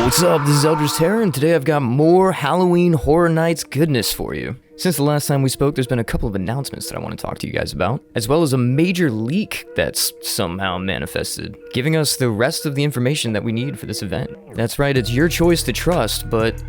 What's up? This is Eldritch Terror, and today I've got more Halloween Horror Nights goodness for you. Since the last time we spoke, there's been a couple of announcements that I want to talk to you guys about, as well as a major leak that's somehow manifested, giving us the rest of the information that we need for this event. That's right, it's your choice to trust, but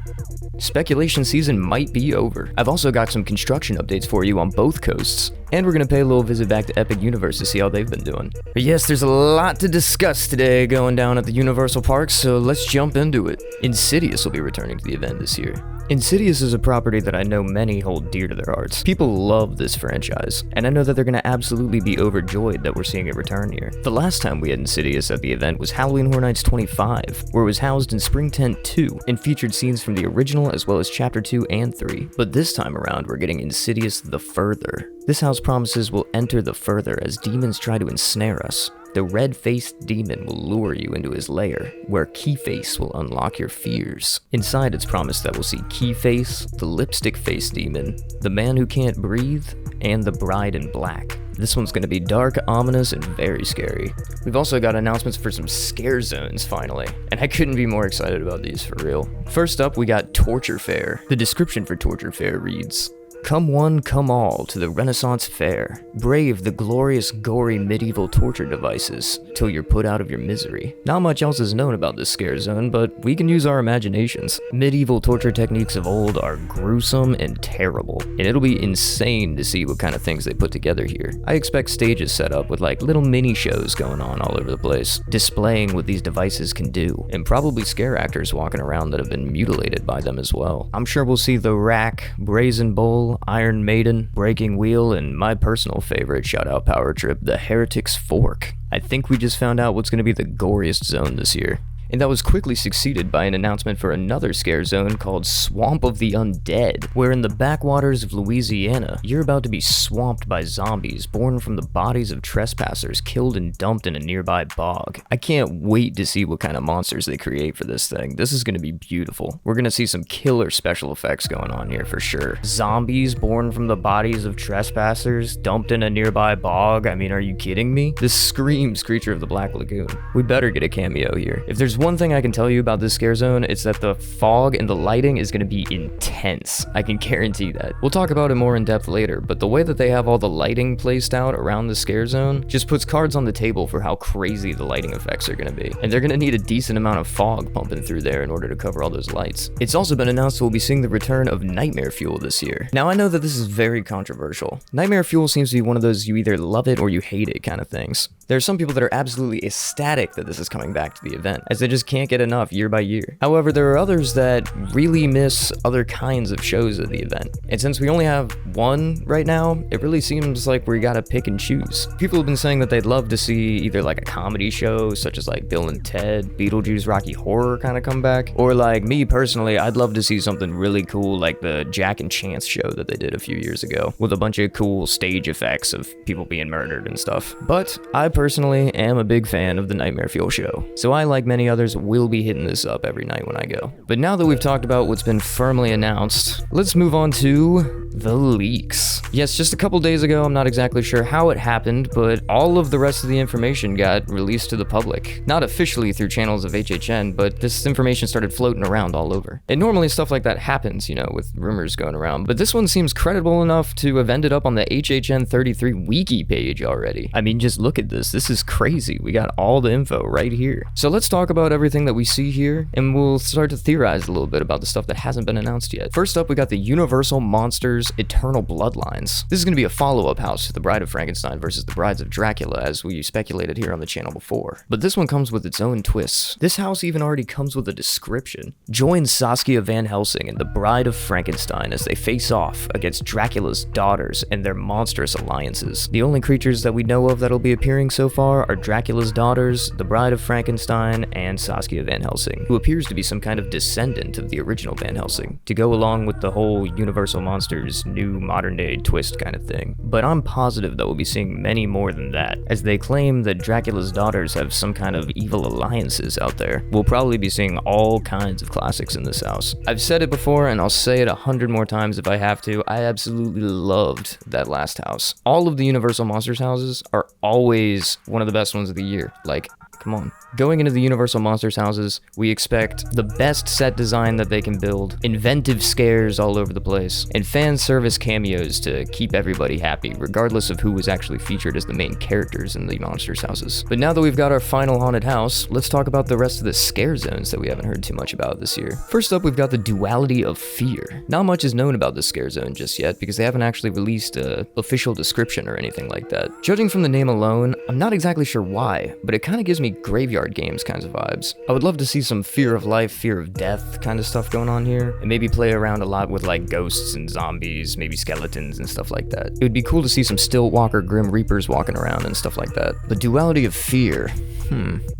speculation season might be over. I've also got some construction updates for you on both coasts, and we're going to pay a little visit back to Epic Universe to see how they've been doing. But yes, there's a lot to discuss today going down at the Universal Parks, so let's jump into it. Insidious will be returning to the event this year. Insidious is a property that I know many hold dear to their hearts. People love this franchise, and I know that they're going to absolutely be overjoyed that we're seeing it return here. The last time we had Insidious at the event was Halloween Horror Nights 25, where it was housed in Spring Tent 2 and featured scenes from the original as well as Chapter 2 and 3. But this time around, we're getting Insidious the Further. This house promises we'll enter the Further as demons try to ensnare us. The red-faced demon will lure you into his lair, where Keyface will unlock your fears. Inside, it's promised that we'll see Keyface, the lipstick-faced demon, the man who can't breathe, and the bride in black. This one's gonna be dark, ominous, and very scary. We've also got announcements for some scare zones, finally, and I couldn't be more excited about these for real. First up, we got Torture Fair. The description for Torture Fair reads, "Come one, come all to the Renaissance Fair. Brave the glorious, gory medieval torture devices till you're put out of your misery." Not much else is known about this scare zone, but we can use our imaginations. Medieval torture techniques of old are gruesome and terrible, and it'll be insane to see what kind of things they put together here. I expect stages set up with like little mini shows going on all over the place, displaying what these devices can do, and probably scare actors walking around that have been mutilated by them as well. I'm sure we'll see the Rack, Brazen Bull, Iron Maiden, Breaking Wheel, and my personal favorite shout-out power trip, the Heretic's Fork. I think we just found out what's going to be the goriest zone this year. And that was quickly succeeded by an announcement for another scare zone called Swamp of the Undead, where in the backwaters of Louisiana, you're about to be swamped by zombies born from the bodies of trespassers killed and dumped in a nearby bog. I can't wait to see what kind of monsters they create for this thing. This is going to be beautiful. We're going to see some killer special effects going on here for sure. Zombies born from the bodies of trespassers dumped in a nearby bog? I mean, are you kidding me? This screams Creature of the Black Lagoon. We better get a cameo here. If there's one thing I can tell you about this scare zone, it's that the fog and the lighting is going to be intense. I can guarantee that. We'll talk about it more in depth later, but the way that they have all the lighting placed out around the scare zone just puts cards on the table for how crazy the lighting effects are going to be. And they're going to need a decent amount of fog pumping through there in order to cover all those lights. It's also been announced we'll be seeing the return of Nightmare Fuel this year. Now, I know that this is very controversial. Nightmare Fuel seems to be one of those you either love it or you hate it kind of things. There are some people that are absolutely ecstatic that this is coming back to the event, as they just can't get enough year by year. However, there are others that really miss other kinds of shows at the event. And since we only have one right now, it really seems like we gotta pick and choose. People have been saying that they'd love to see either like a comedy show, such as like Bill and Ted, Beetlejuice, Rocky Horror kind of come back, or like me personally, I'd love to see something really cool like the Jack and Chance show that they did a few years ago, with a bunch of cool stage effects of people being murdered and stuff. But I personally am a big fan of the Nightmare Fuel show, so I, like many others, will be hitting this up every night when I go. But now that we've talked about what's been firmly announced, let's move on to the leaks. Yes, just a couple days ago, I'm not exactly sure how it happened, but all of the rest of the information got released to the public. Not officially through channels of HHN, but this information started floating around all over. And normally stuff like that happens, you know, with rumors going around, but this one seems credible enough to have ended up on the HHN 33 wiki page already. I mean, just look at this. This is crazy. We got all the info right here. So let's talk about everything that we see here, and we'll start to theorize a little bit about the stuff that hasn't been announced yet. First up, we got the Universal Monsters Eternal Bloodlines. This is going to be a follow-up house to The Bride of Frankenstein versus The Brides of Dracula, as we speculated here on the channel before. But this one comes with its own twists. This house even already comes with a description. Join Saskia Van Helsing and The Bride of Frankenstein as they face off against Dracula's daughters and their monstrous alliances. The only creatures that we know of that'll be appearing so far are Dracula's daughters, The Bride of Frankenstein, and Saskia Van Helsing, who appears to be some kind of descendant of the original Van Helsing, to go along with the whole Universal Monsters new modern-day twist kind of thing. But I'm positive that we'll be seeing many more than that, as they claim that Dracula's daughters have some kind of evil alliances out there. We'll probably be seeing all kinds of classics in this house. I've said it before, and I'll say it 100 more times if I have to, I absolutely loved that last house. All of the Universal Monsters houses are always one of the best ones of the year. Like, Come on. Going into the Universal Monsters houses, we expect the best set design that they can build, inventive scares all over the place, and fan service cameos to keep everybody happy, regardless of who was actually featured as the main characters in the Monsters houses. But now that we've got our final haunted house, let's talk about the rest of the scare zones that we haven't heard too much about this year. First up, we've got the Duality of Fear. Not much is known about this scare zone just yet, because they haven't actually released an official description or anything like that. Judging from the name alone, I'm not exactly sure why, but it kind of gives me Graveyard Games kinds of vibes. I would love to see some fear of life, fear of death kind of stuff going on here, and maybe play around a lot with like ghosts and zombies, maybe skeletons and stuff like that. It would be cool to see some Stillwalker Grim Reapers walking around and stuff like that. The Duality of Fear.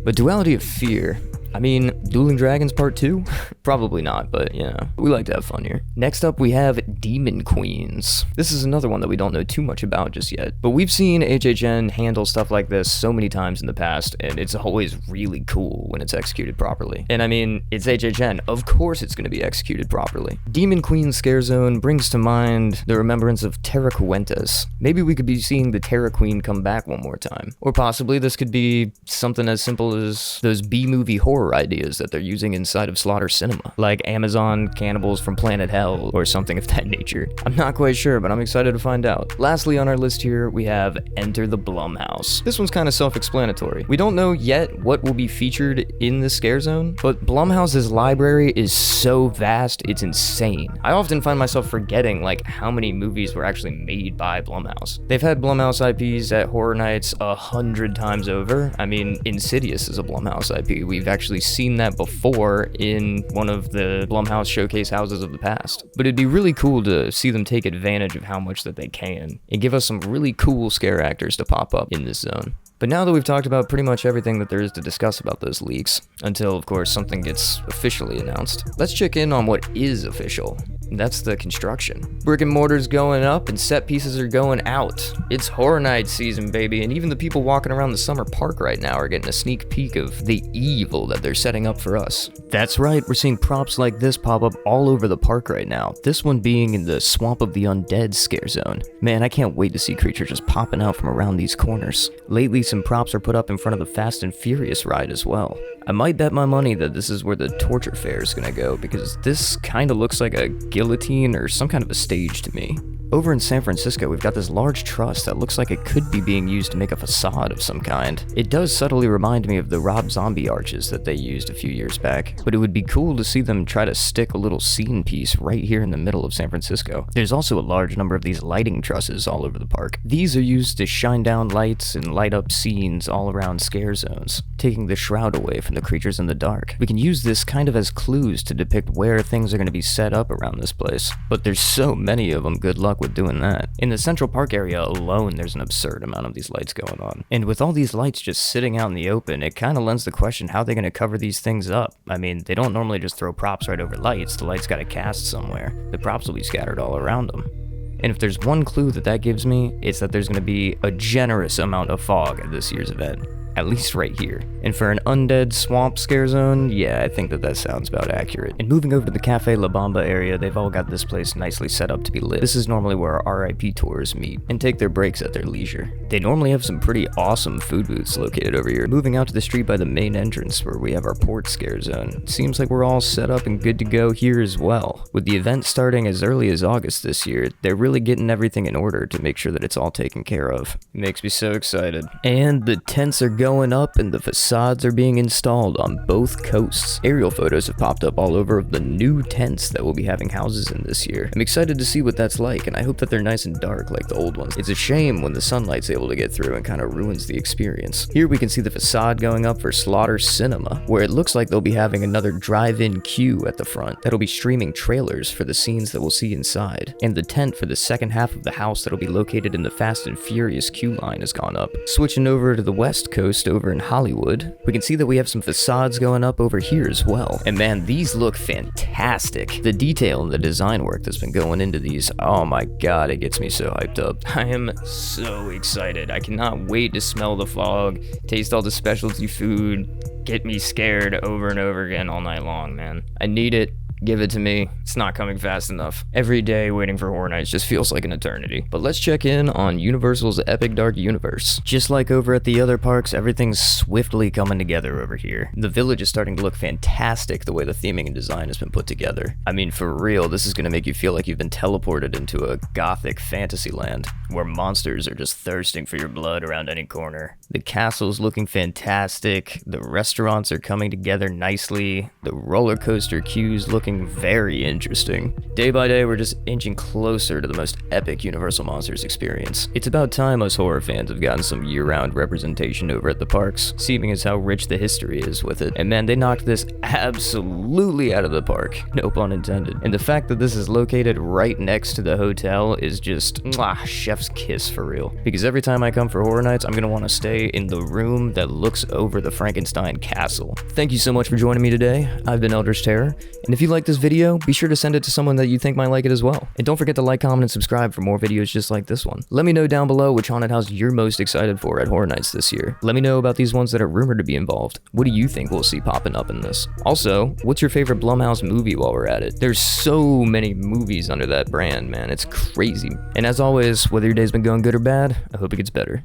But Duality of Fear, I mean, Dueling Dragons Part 2? Probably not, but yeah, we like to have fun here. Next up, we have Demon Queens. This is another one that we don't know too much about just yet, but we've seen HHN handle stuff like this so many times in the past, and it's always really cool when it's executed properly. And I mean, it's HHN, of course it's going to be executed properly. Demon Queens Scare Zone brings to mind the remembrance of Terra Cuentas. Maybe we could be seeing the Terra Queen come back one more time. Or possibly this could be something as simple as those B-movie horror ideas that they're using inside of Slaughter Cinema, like Amazon Cannibals from Planet Hell or something of that nature. I'm not quite sure, but I'm excited to find out. Lastly on our list here, we have Enter the Blumhouse. This one's kind of self-explanatory. We don't know yet what will be featured in the scare zone, but Blumhouse's library is so vast, it's insane. I often find myself forgetting like how many movies were actually made by Blumhouse. They've had Blumhouse IPs at Horror Nights 100 times over. I mean, Insidious is a Blumhouse IP. We've actually seen that before in one of the Blumhouse showcase houses of the past. But it'd be really cool to see them take advantage of how much that they can and give us some really cool scare actors to pop up in this zone. But now that we've talked about pretty much everything that there is to discuss about those leaks, until of course something gets officially announced, let's check in on what is official. That's the construction. Brick and mortar's going up and set pieces are going out. It's Horror Night season, baby, and even the people walking around the summer park right now are getting a sneak peek of the evil that they're setting up for us. That's right, we're seeing props like this pop up all over the park right now, this one being in the Swamp of the Undead scare zone. Man, I can't wait to see creatures just popping out from around these corners. Lately, some props are put up in front of the Fast and Furious ride as well. I might bet my money that this is where the torture fair is gonna go, because this kinda looks like a guillotine or some kind of a stage to me. Over in San Francisco, we've got this large truss that looks like it could be being used to make a facade of some kind. It does subtly remind me of the Rob Zombie arches that they used a few years back, but it would be cool to see them try to stick a little scene piece right here in the middle of San Francisco. There's also a large number of these lighting trusses all over the park. These are used to shine down lights and light up scenes all around scare zones, taking the shroud away from the creatures in the dark. We can use this kind of as clues to depict where things are going to be set up around this place, but there's so many of them, good luck with doing that. In the Central Park area alone, there's an absurd amount of these lights going on. And with all these lights just sitting out in the open, it kind of lends the question how they're going to cover these things up. I mean, they don't normally just throw props right over lights. The lights got to cast somewhere. The props will be scattered all around them. And if there's one clue that gives me, it's that there's going to be a generous amount of fog at this year's event. At least right here. And for an undead swamp scare zone, yeah, I think that sounds about accurate. And moving over to the Cafe La Bamba area, they've all got this place nicely set up to be lit. This is normally where our RIP tours meet and take their breaks at their leisure. They normally have some pretty awesome food booths located over here. Moving out to the street by the main entrance where we have our port scare zone, it seems like we're all set up and good to go here as well. With the event starting as early as August this year, they're really getting everything in order to make sure that it's all taken care of. It makes me so excited. And the tents are going up and the facades are being installed on both coasts. Aerial photos have popped up all over of the new tents that we'll be having houses in this year. I'm excited to see what that's like, and I hope that they're nice and dark like the old ones. It's a shame when the sunlight's able to get through and kind of ruins the experience. Here we can see the facade going up for Slaughter Cinema, where it looks like they'll be having another drive-in queue at the front that'll be streaming trailers for the scenes that we'll see inside. And the tent for the second half of the house that'll be located in the Fast and Furious queue line has gone up. Switching over to the west coast over in Hollywood, we can see that we have some facades going up over here as well. And man, these look fantastic. The detail and the design work that's been going into these, oh my god, it gets me so hyped up. I am so excited. I cannot wait to smell the fog, taste all the specialty food, get me scared over and over again all night long, man. I need it. Give it to me. It's not coming fast enough. Every day waiting for Horror Nights just feels like an eternity. But let's check in on Universal's Epic Dark Universe. Just like over at the other parks, everything's swiftly coming together over here. The village is starting to look fantastic the way the theming and design has been put together. I mean, for real, this is gonna make you feel like you've been teleported into a gothic fantasy land where monsters are just thirsting for your blood around any corner. The castle's looking fantastic, the restaurants are coming together nicely, the roller coaster queues looking very interesting. Day by day, we're just inching closer to the most epic Universal Monsters experience. It's about time us horror fans have gotten some year-round representation over at the parks, seeing as how rich the history is with it. And man, they knocked this absolutely out of the park, no pun intended. And the fact that this is located right next to the hotel is just, chef's kiss for real. Because every time I come for Horror Nights, I'm gonna want to stay in the room that looks over the Frankenstein castle. Thank you so much for joining me today. I've been Eldritch Terror, and if you like this video, be sure to send it to someone that you think might like it as well. And don't forget to like, comment, and subscribe for more videos just like this one. Let me know down below which haunted house you're most excited for at Horror Nights this year. Let me know about these ones that are rumored to be involved. What do you think we'll see popping up in this? Also, what's your favorite Blumhouse movie while we're at it? There's so many movies under that brand, man. It's crazy. And as always, whether your day's been going good or bad, I hope it gets better.